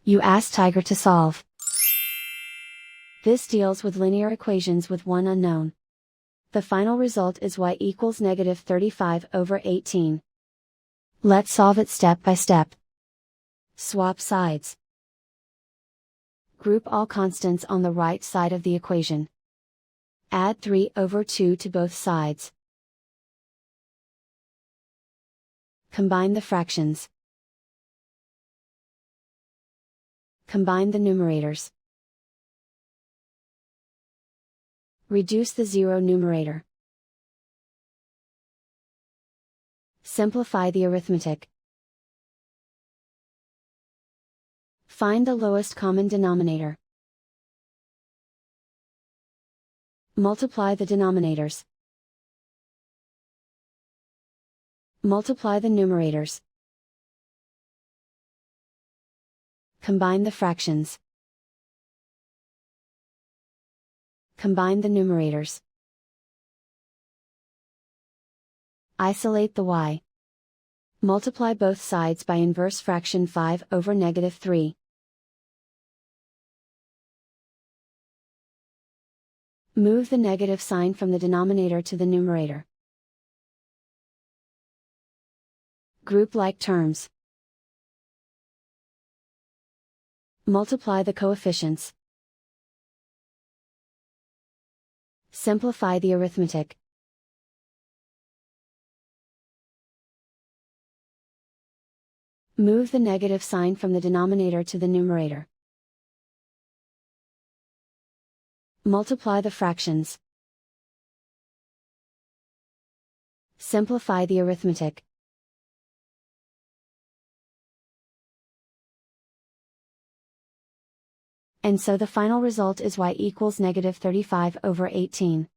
You ask Tiger to solve. This deals with linear equations with one unknown. The final result is y equals -35/18. Let's solve it step by step. Swap sides. Group all constants on the right side of the equation. Add 3/2 to both sides. Combine the fractions. Combine the numerators. Reduce the zero numerator. Simplify the arithmetic. Find the lowest common denominator. Multiply the denominators. Multiply the numerators. Combine the fractions. Combine the numerators. Isolate the y. Multiply both sides by inverse fraction 5/3. Move the negative sign from the denominator to the numerator. Group like terms. Multiply the coefficients. Simplify the arithmetic. Move the negative sign from the denominator to the numerator. Multiply the fractions. Simplify the arithmetic. And so the final result is y equals -35/18.